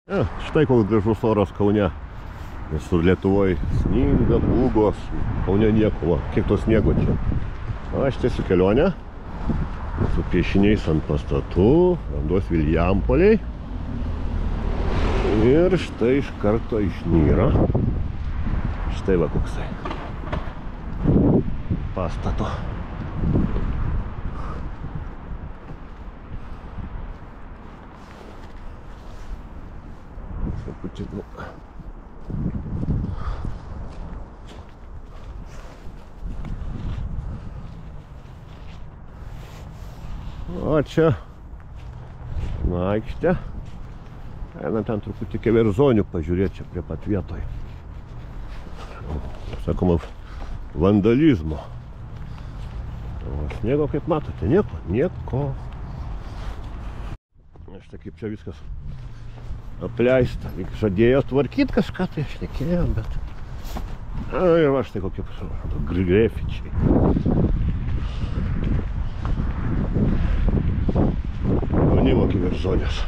Štai koks gražus oras Kaune. Visur Lietuvoje sninga, pūgos, Kaune nieko, va, kiek to sniego čia. Aš tiesiu kelionę su piešiniais ant pastatų, randuos Viljampoliai. Ir štai iš karto išnyra. Štai va koksai pastato. O čia aikštė. Einam ten truputį keverzonių pažiūrėti čia prie pat vietoj. Sakoma, vandalizmo. O sniego, kaip matote, nieko. Štai kaip čia viskas apleista. Žadėjo tvarkyti kažką, tai aš nekėjau, bet... Ir va štai kokie grefičiai. Jaunimo keverzonės.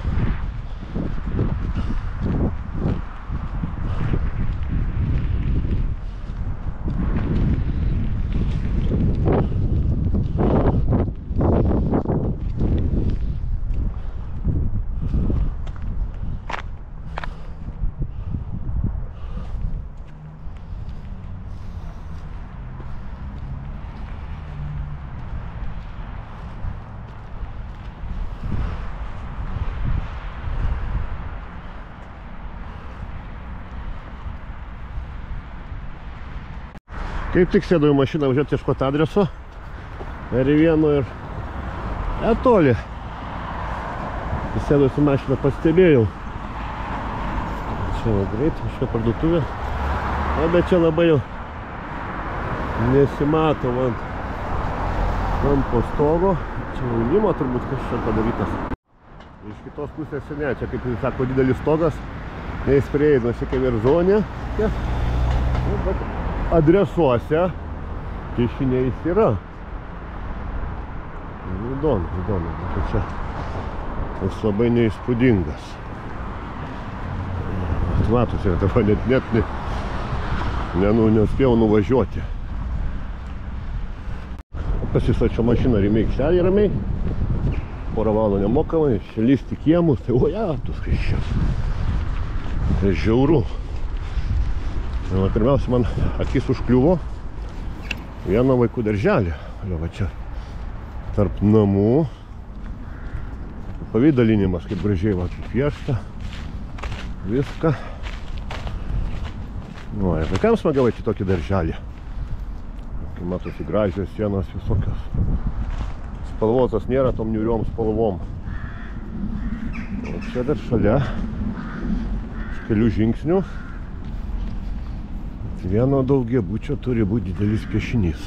Kaip tik sėdau į mašiną važiuoti ieškoti adreso. R1 ir toli. Sėdau į mašiną, pastebėjau. Čia va greit, kažkokia parduotuvė. O bet čia labai jau nesimato man po stogo. Čia jaunimo turbūt kažkas padarytas. Iš kitos pusės ne, čia kaip jis sako didelis stogas. Neįsprieidasi keverzonė. Adresuose piešiniais yra. Įdomu. Čia jis labai neįspūdingas. Matosi, dabar net nespėjau nuvažiuoti. Pasistačiau mašiną ramiai, ramiai. Porą valandų nemokamai, šelisti kiemus, tai ojatus, kai čia. Tai žiauru. Pirmiausia, man akis užkliuvo vieną vaikų darželį. Va čia tarp namų. Pavydalinimas, kaip gražiai va piešta. Viską. Vaikams smagiau eiti tokį darželį. Kai matosi gražios sienos visokios. Spalvotas nėra tom niūriom spalvom. O čia dar šalia kelių žingsnių. Vieno daugiabučio turi būti didelis piešinys.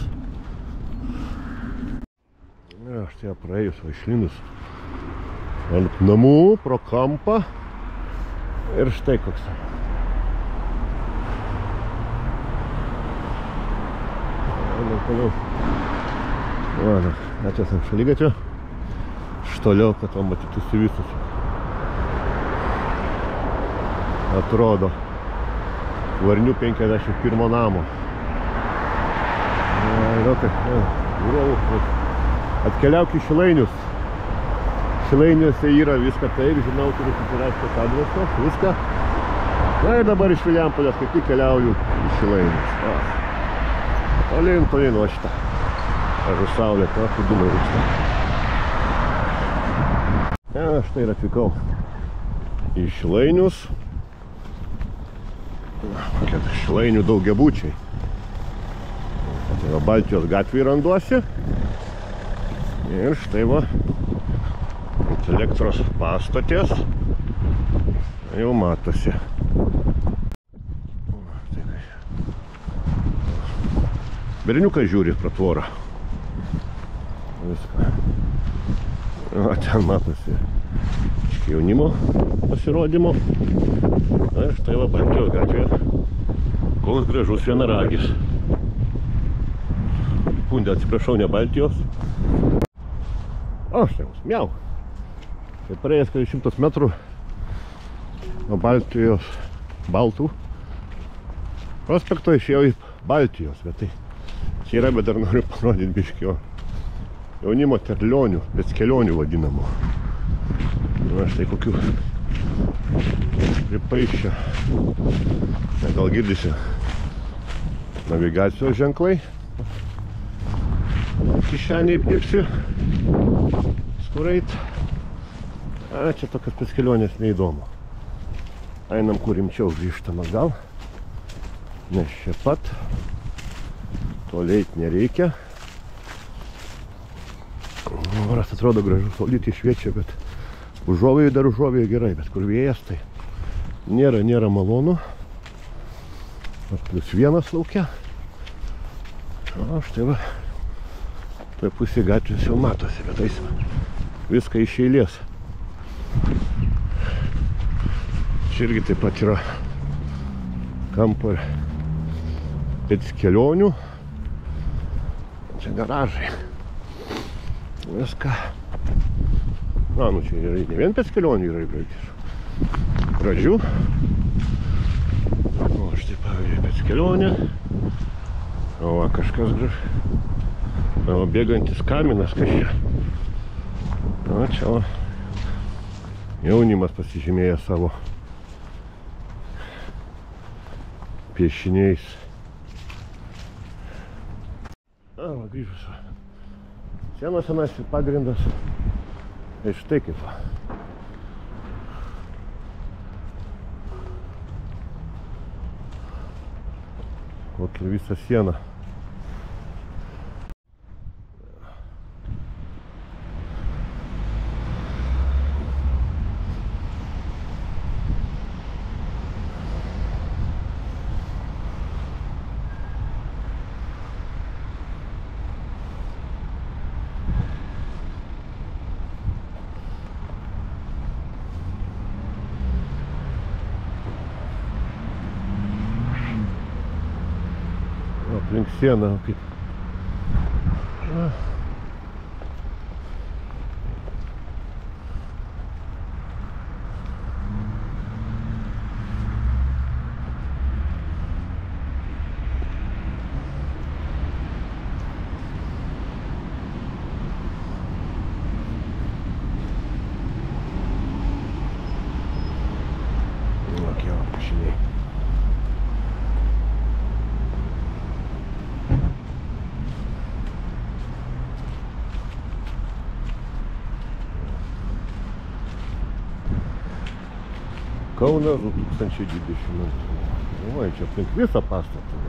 Štai praėjus, išlindus ant namų, pro kampą. Ir štai koks. Čia esam šaligatvė. Štoliau, kad to matytųsi visus. Atrodo. Varnių 51 namo. Atkeliauk į Šilainius. Šilainiuose yra viską taip, žinau, turiu susirasti adresą, viską. Na ir dabar iš Viljampolios kaip tik keliauju į Šilainius. Tolyn, va šitą. Aš už saulę, tokį dūmai rūksta. Štai ir atvykau į Šilainius. Šilainių daugiabučiai. Tai va Baltijos gatvėje randuosi. Ir štai va elektros pastotės. Jau matosi. Berniukas žiūri pro tvorą. Viską. O ten matosi jaunimo pasirodymo. Na ir štai va Baltijos gatvėje. Koks gražus vienaragis. Sekundė, atsiprašau, ne Baltijos. O, štai, miau. Tai praėjęs 100 metrų nuo Baltų prospekto išėjau į Baltijos, bet tai čia yra, bet dar noriu parodyti biškį jaunimo terlionių, bet kelionių vadinamų. Na, štai kokių pripaišę. Gal girdisi navigacijos ženklai. Kišeniai pirksi. Skureit. Čia tokios pės kelionės neįdomu. Einam kur rimčiau, grįžtam atgal. Nes čia pat. Toliai nereikia. Oras atrodo gražus, saulutė šviečia, bet užuovėjų dar užuovėjų gerai, bet kur vėjas, tai nėra malonu. +1 laukia. O štai va, toj pusėje gatvės jau matosi, bet eisime viską iš eilės. Čia irgi taip pat yra kampo ir pėds kelionių. Čia garažai. Viską. Na, nu čia yra ne vien pėds kelionių yra gražių. O štai pavyzdžiui pėds kelionė. O va, kažkas gražu. O bėgantis kaminas, kas čia. O čia va, jaunimas pasižymėja savo piešiniais. Va, grįžus. Sienos senas pagrindas. Ir štai kaip va. Kokia visa siena. Aplink sieną kaip. Tokie va piešiniai. Kaunas 2020. O, čia aplink visą pastatą.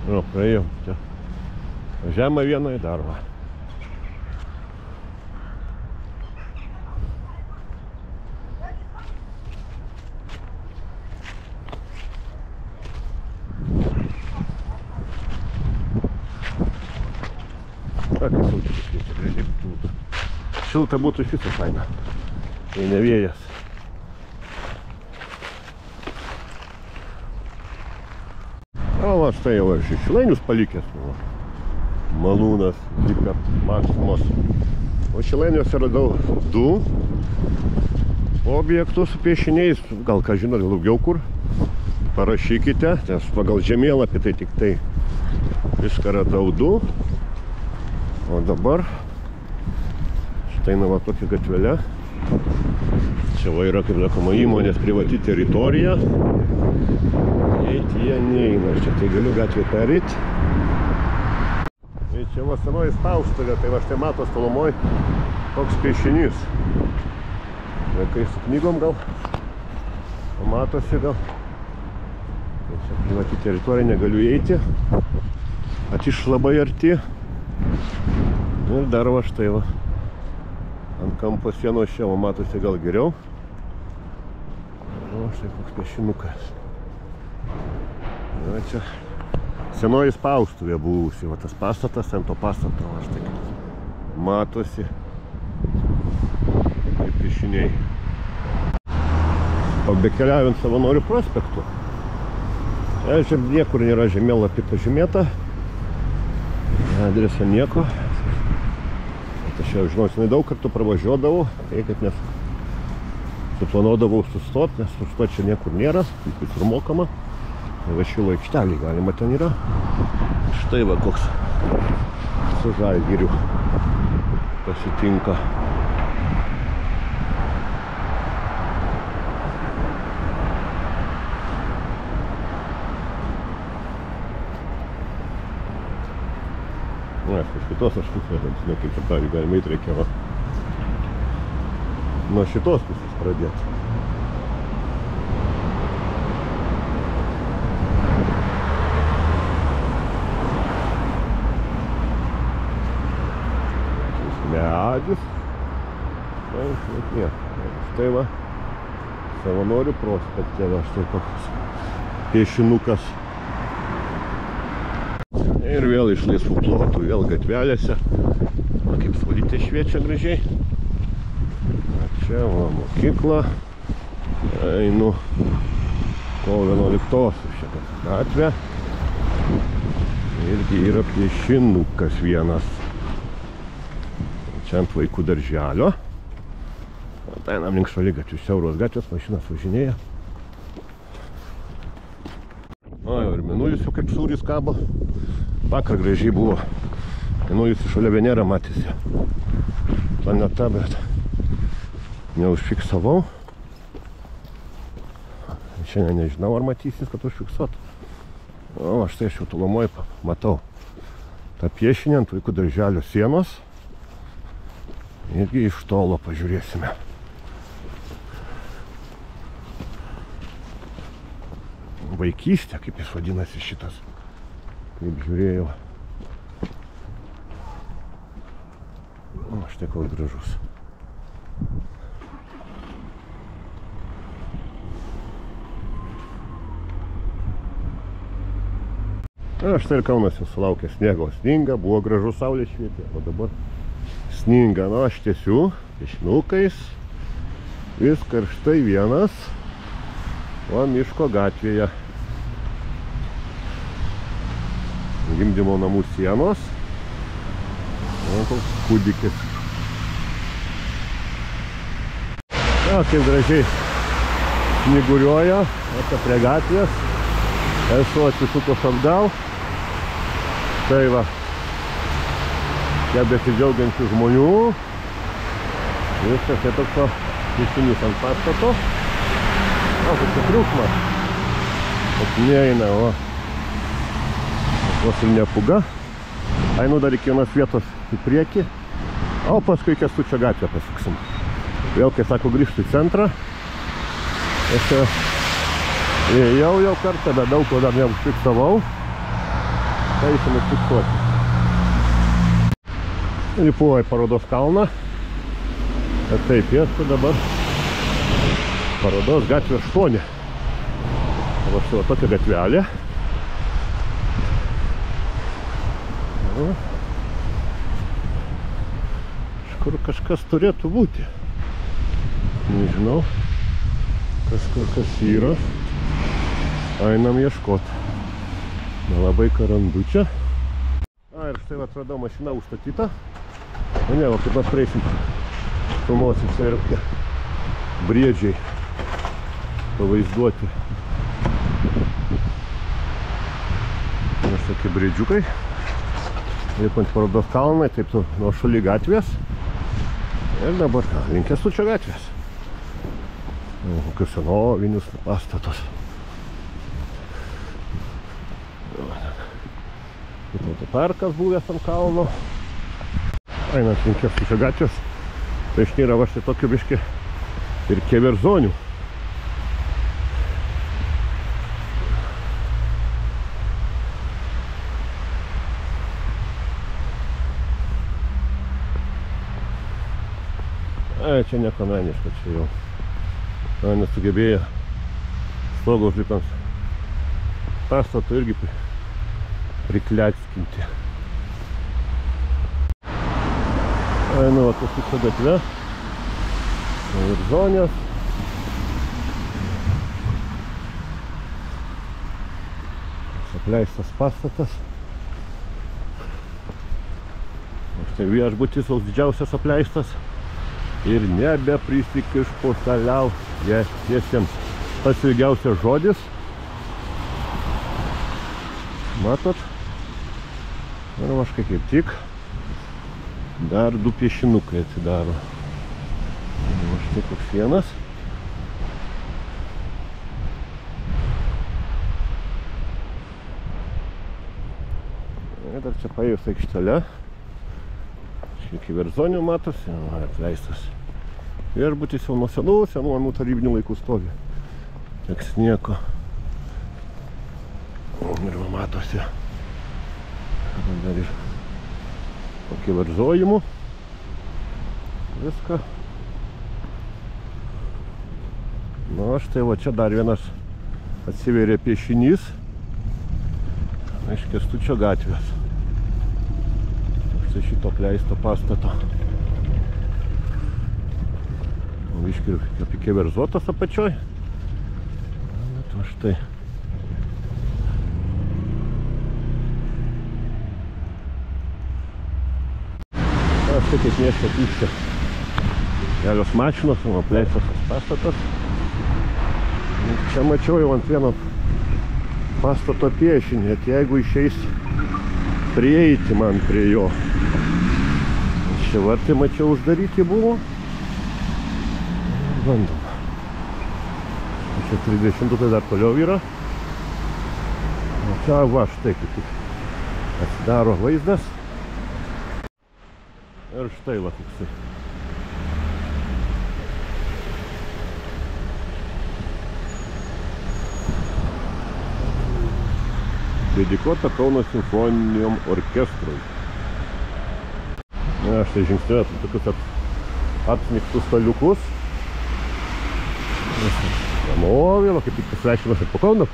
Nu, praėjom čia. Važiavimą vieną į darbą. Kai saulutė šviečia, gražiai būtų. Šilta būtų iš viso faina. Tai ne vėjas. O, va, štai jau aš Šilainius palikęs. Malūnas, Hiper Maximos. O Šilainiuose radau 2 objektus su piešiniais. Gal ką žinot, daugiau kur. Parašykite, nes pagal žemėlapį tai tik tai viską radau 2. O dabar štai na va tokia gatvelė. Čia va yra, kaip sakoma, įmonės privati teritorija. Eiti jie neina. Čia tai galiu gatvę perėti. Tai čia va senoji spaustuvė, tai va štai matos tolumoj toks piešinys. Vaikai su knygom gal. O matosi gal. Tai čia privati teritorija, negaliu eiti. Atiš labai arti. Ir dar va štai va. Ant kampo sienos čia, o matosi gal geriau. O štai koks piešinukas. Na čia senoji spaustuvė buvusi, va tas pastatas, ant to pastato, aš tai matosi kaip piešiniai. O bekeliaujant Savanorių prospektu, čia niekur nėra žemėlapį pažymėta, adresą nieko. Aš jau žinau, senai daug kartų pravažiuodavau, tai kaip nes suplanuodavau sustot, nes sustot čia niekur nėra, visur mokama. Va Šilo aikštelį galima ten yra. Štai va koks su Žalgiriu pasitinka. Na, iš kitos aš pusės, žinau, kaip čia pavyzdžiui galima eit reikia nuo šitos pusės pradėti. Medis. Štai va, Savanorių prospekte, va, štai koks piešinukas. Ir vėl iš laisvų plotų, vėl gatvelėse. Va, kaip saulutė šviečia gražiai. A čia va, mokykla. Einu kovo 11-osios šitą gatvę. Irgi yra piešinukas vienas. Čia ant vaikų darželio. Tai einam link šaligatvių, siauros gatvės, mašinas važinėja. O, ir Mėnulis jau kaip sūris kabo. Vakar gražiai buvo. Mėnulis šalia Venera matėsi. Planeta, bet neužfiksavau. Šiandien nežinau, ar matysis, kad užfiksuot. O, štai aš jau tolumoj matau tą piešinį ant vaikų darželio sienos. Irgi iš tolo pažiūrėsime. Vaikystė, kaip jis vadinasi šitas. Kaip žiūrėjau. O, štai koks gražus. Na, štai ir Kaunas jau sulaukė sniego. Sninga, buvo gražus, saulė švietė, o dabar sninga. Nu, aš tiesiu piešinukais. Vis karštai vienas. O miško gatvėje. Gimdymo namų sienos. O koks kūdikis. Na, kaip gražiai snyguriuoja. Ata prie gatvės. Esu atsisukus atgal. Tai va. Čia besidžiaugiančių žmonių. Viskas, tai toks piešinys ant pastato. O, koks triukšmas. Kad neina, o. Vos ir nepūga. Einu dar iki vienos vietos į priekį. O paskui Kęstučio gatvę pasuksim. Vėl, kai sako, grįžtų į centrą. Aš jau kartą, bet daug ko dar neužfiksavau. Tai eisime fiksuoti. Lipuoju į Parodos kalną. Ir taip, esu dabar Parodos gatvė 8. O štai va tokia gatvelė. Iš kur kažkas turėtų būti. Nežinau, kas yra. Einam ieškoti. Nelabai ką randu čia. Ir štai va atradau mašina užstatyta. O ne, va kaip mes prieisim. Filmuosim, čia yra tokie briedžiai pavaizduoti. Aš tokie briedžiukai. Lipant Parodos kalnai, taip nuo šaly gatvės. Ir dabar link Kęstučio gatvės. Kokius senovinius pastatus. Autoparkas buvęs ant kalno. Einant link Kęstučio gatvės. Tai iš nėra va štai tokių biškį ir keverzonių. Čia nieko meniška, čia jau. Nesugebėjo stogo užlipant pastato irgi priklekskinti. Einu va pasuko gatve. Ir zonės. Apleistas pastatas. Štai viešbutis toks didžiausias apleistas. Ir nebeprisikiš po toliau. Tiesiems pats ilgiausias žodis. Matot? Ir va štai kaip tik dar 2 piešinukai atsidaro. Va štai koks vienas. Ir dar čia paėjus aikštelė. Iki Verzonių matosi, atleistas viešbutis jau nuo senų tarybinių laikų stovi. Tieks nieko. Ir va matosi. Dar ir kokį verzojimų. Viską. Na, štai va čia dar vienas atsiveria piešinys. Iš Kęstučio gatvės. Šito apleisto pastato. Viškių kaip keverzotas apačioj. Bet va štai. Štai kaip mieste tuščia. Kelios mašinos, apleistas pastatas. Čia mačiau jau ant vieno pastato piešinį, jeigu išeis prieiti man prie jo. Čia vartai mačiau uždaryti buvo. Bandom. Čia 30 tai dar toliau yra. O čia va štai kaip tik atsidaro vaizdas. Ir štai va toksai. Dedikuota Kauno simfoniniam orkestrui. Štai žingsniuoja tokius apsnigtus staliukus. Vėl kaip tik pasveikimas ir po Kauną,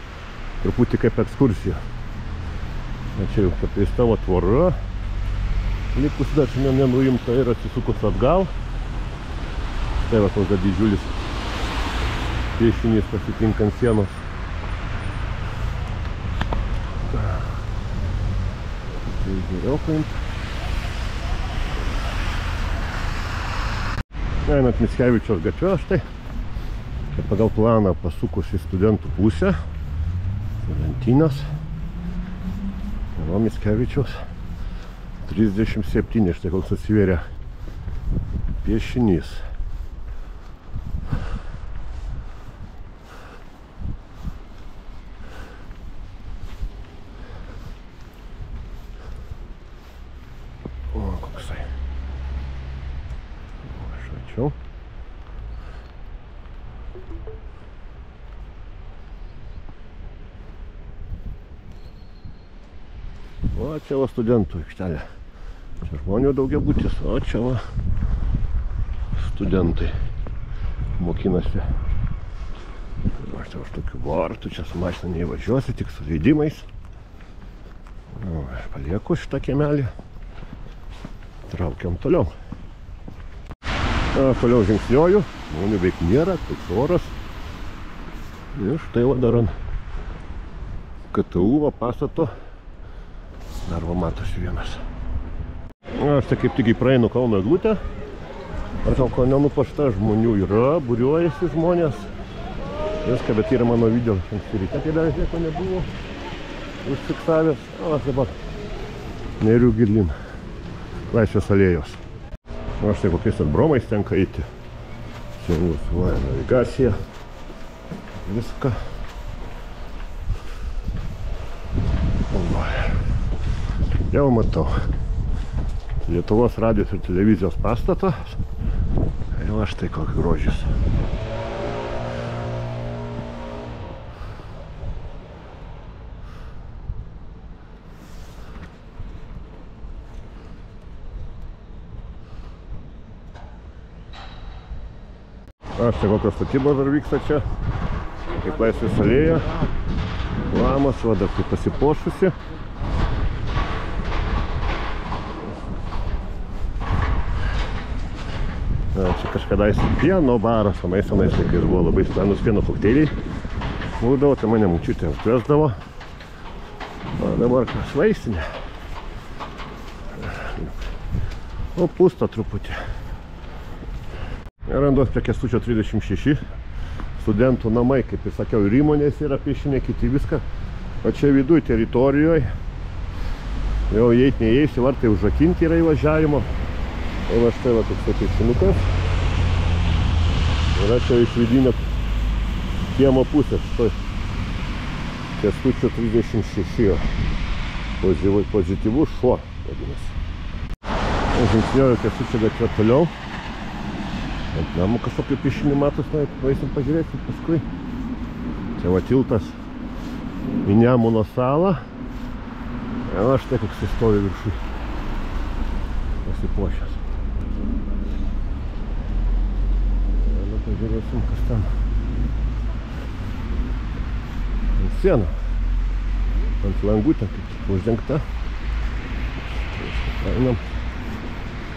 truputį kaip ekskursija. Čia jau pakeista tvora. Likus dar nenuimta ir atsisukus atgal. Štai va toks didžiulis piešinys pasitinkant sienos. Tai geriau paimti. Einant Mickevičiaus gatvė, štai. Čia pagal planą pasukus į studentų pusę. Lentynas. O Mickevičiaus 37, štai koks atsivėrė piešinys. O, koksai. Aš ačiū. O, čia va studentų aikštelė. Čia žmonių daugiabutis, o čia va studentai mokinasi. Aš čia už tokių vartų, čia su mašina neįvažiuosi, tik su leidimais. O, aš palieku šitą kiemelį. Traukiam toliau. Toliau žingsniuoju, žmonių beveik nėra, toks oras. Ir štai va dar ant KTU pastato dar va matosi vienas. Aš tai kaip tik praeinu Kauno eglutę. Ar ko nenupašta žmonių yra, būriuojasi žmonės. Viską, bet yra mano video anksti ryte, kai dar nieko nebuvo užfiksavęs. O, aš dabar neriu gilin Laisvės alėjos. O štai kokiais atbromais tenka eiti. Čia mūsų navigacija. Viską. Jau matau. Lietuvos radijos ir televizijos pastatą. Ir va štai koks grožis. Štai kokios statybos dar vyksta čia. Kaip Laisvės alėja. Lamas, va dar kaip pasipuošusi. Čia kažkadais pieno baras, o senais laikais buvo labai skanus pieno kokteiliai. Būdavo, tai mane močiutė atvesdavo. O dabar kas vaistinė. O pusto truputį. Randos prie Kęstučio 36. Studentų namai, kaip ir sakiau, ir įmonės yra piešinė, kiti viską. O čia viduj teritorijoje. Jau įeit neįeisi, vartai užrakinti yra įvažiavimo. O va štai va toksai piešinukas. Yra čia iš vidinio kiemo pusės. Štai Kęstučio 36. Pozityvus šuo, vadinasi. Žingsniuoju Kęstučio gatvę toliau. Ant namų kažkokio piešinį matos, nueisim pažiūrėti paskui. Čia va tiltas į Nemuno salą. O štai koks jis stovi viršui. Pasipuošęs. Nu, pažiūrėsim, kas ten. Ant siena. Ant langų ten kaip uždengta. Einam.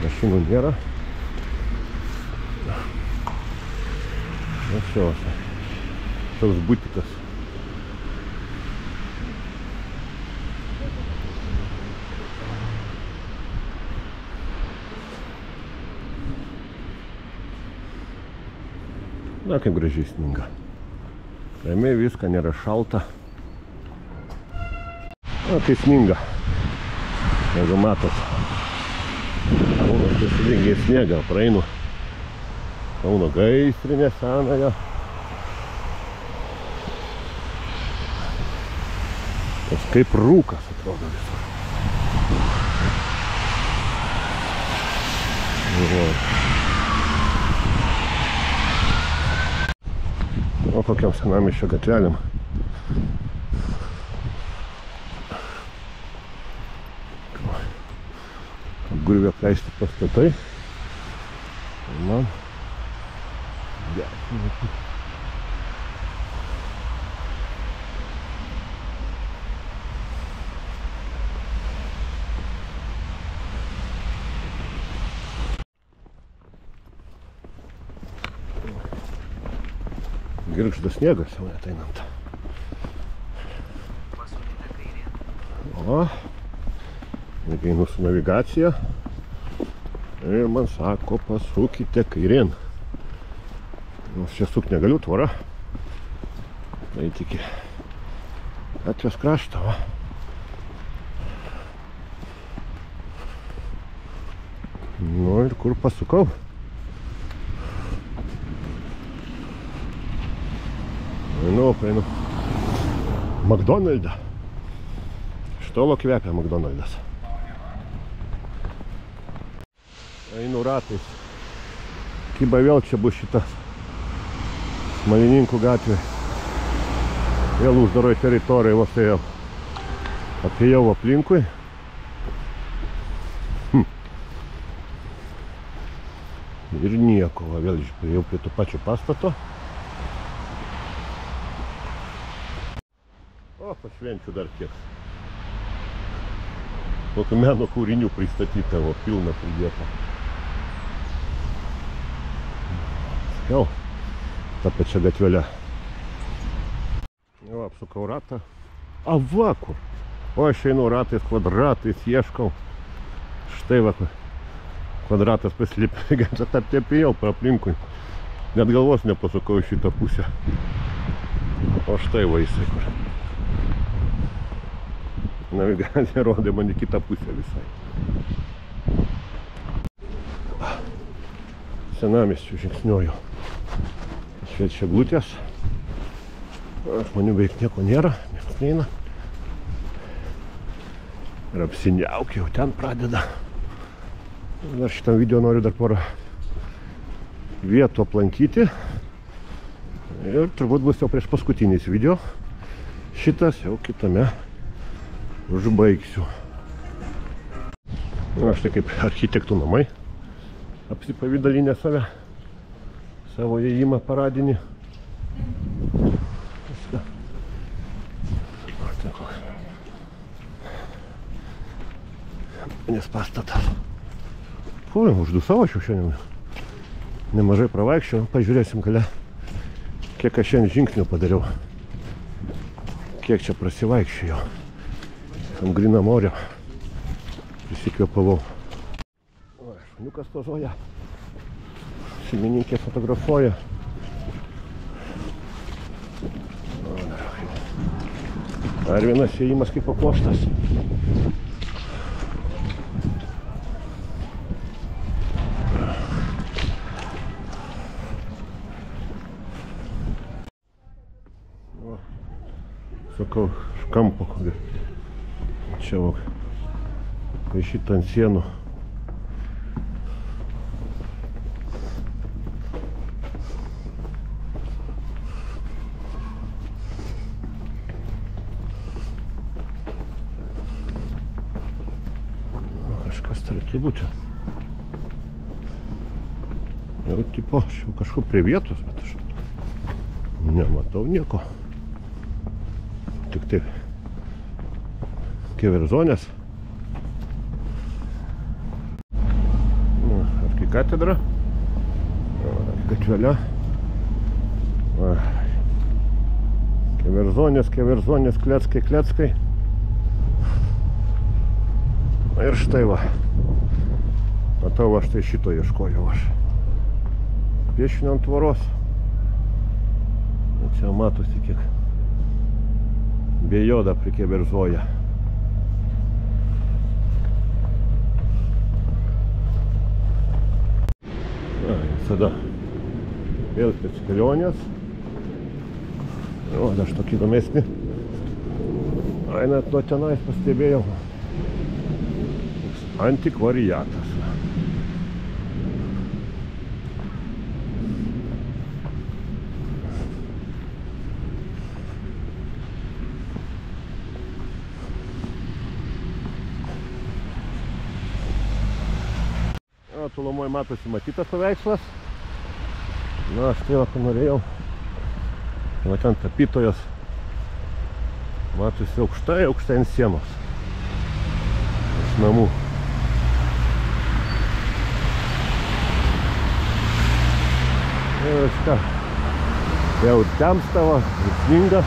Mašinų nėra. Ačiū. Toks butikas. Na, kaip gražiai sninga. Ramiai viską, nėra šalta. Na, tai sninga. Jeigu matot. Kaunas pasidengia sniegą, praeinu Kauno gaisrinę senąją. Tas kaip rūkas atrodo visur. O kokiam senamiesčio gatvelėm. Apgurvė apleisti pastatai. Man girgždas sniegas jau net einant. O, einu su navigacija ir man sako, pasukite kairėn. Nors čia sukt negaliu, tvora. Tai tik gatvės kraštą, va. Nu ir kur pasukau? Einu McDonald'ą. Iš tolo kvepia McDonald'as. Einu ratais. Kiba vėl čia bus šitas Smalininkų gatvė. Vėl uždaroj teritorijai vos ėjau. Apėjau aplinkui. Ir nieko, va, vėl išpėjau prie tų pačių pastato. O, pašvenčių dar kiek. Kokių meno kūrinių pristatyta, o pilna pridėta. Jau, tą pačią gatvelę. Jau, apsukau ratą. A, va kur. O, aš einu ratais, kvadratais, ieškau. Štai va, kvadratas paslėpė. Taip apėjau per aplinkui. Net galvos nepasukau į šitą pusę. O štai va jisai kur. Navigacija rodė man į kitą pusę visai. Senamiesčių žingsniuoju. Šviečia glutės. Žmonių beveik nieko nėra, niekas neina. Ir apsiniaukia, jau ten pradeda. Dar šitam video noriu dar porą vietų aplankyti. Ir turbūt bus jau prieš paskutinis video. Šitas jau kitame užbaigsiu. Na, štai kaip architektų namai. Apsipavydalinę save. Savo įėjimą paradinį. Nes pastatas. Puolim, uždusavo aš jau šiandien. Nemažai pravaikščiau, pažiūrėsim gale, kiek aš šiandien žingsnių padariau. Kiek čia prasivaikščiau. Ant gryno morio prisikvėpavau. O, šuniukas pozuoja. Šeimininkė fotografuoja. Dar vienas įėjimas kaip papuoštas. Sakau, iš kampo, čia va, paišyta ant sienų. Kažkas turėtų būti. Jau tipo, aš jau kažkur prie vietos, bet aš nematau nieko. Tik taip keverzonės. Arkikatedra. Gatvelė. Keverzonės, kleckai. Ir štai va. Matau, aš tai šito ieškojau aš. Piešinio ant tvoros. Čia matosi kiek. Bėjoda prikeverzoja. Visada vėl pēc kelionės. O, aš tokį įdomesnį. Net nuo tenais pastebėjau. Antikvariatas. Tolumoj matosi matytas paveikslas. Na, aš tai va, norėjau. Va ten tapytojas. Matosi aukštai ant sienos. Iš namų. Ir ką. Jau temsta, va, sninga.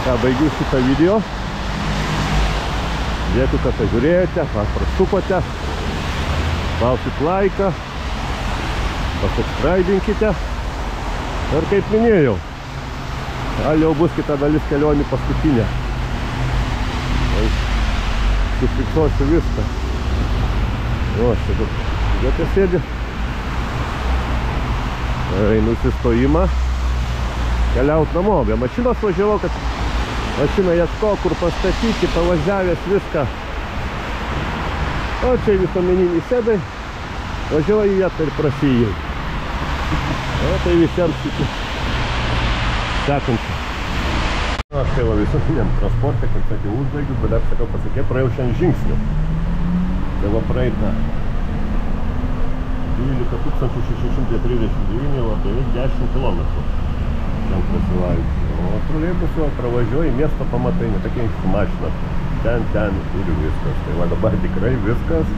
Ką, baigiu šitą video. Dėkui, kad žiūrėjote, prasukote. Spauskit laiką, pasubscribinkite ir kaip minėjau, gal jau bus kita dalis kelionių paskutinė. Sufiksuosiu viską. O, štai vietė sėdi. Einu sustojimą, keliaut namo. Be mašinos važiavau, kad mašiną ieško, kur pastatyti, pavažiavęs viską. O čia visuomeniniai sėdai, važiuoju vietą ir prasijai. O tai visiems iki sekančių. Aš tai va visuomeniniam transporte, kaip sakiau, užbaigiu, bet dar sakau pasakė, praėjau šiandien žingsnių. Tai va praeita 12 639, va beveik 10 km. Ten prasivaikščiu. O troleibusu pravažiuoju, miesto pamatai, ne tokia mašina. Ten ir viskas. Tai va dabar tikrai viskas.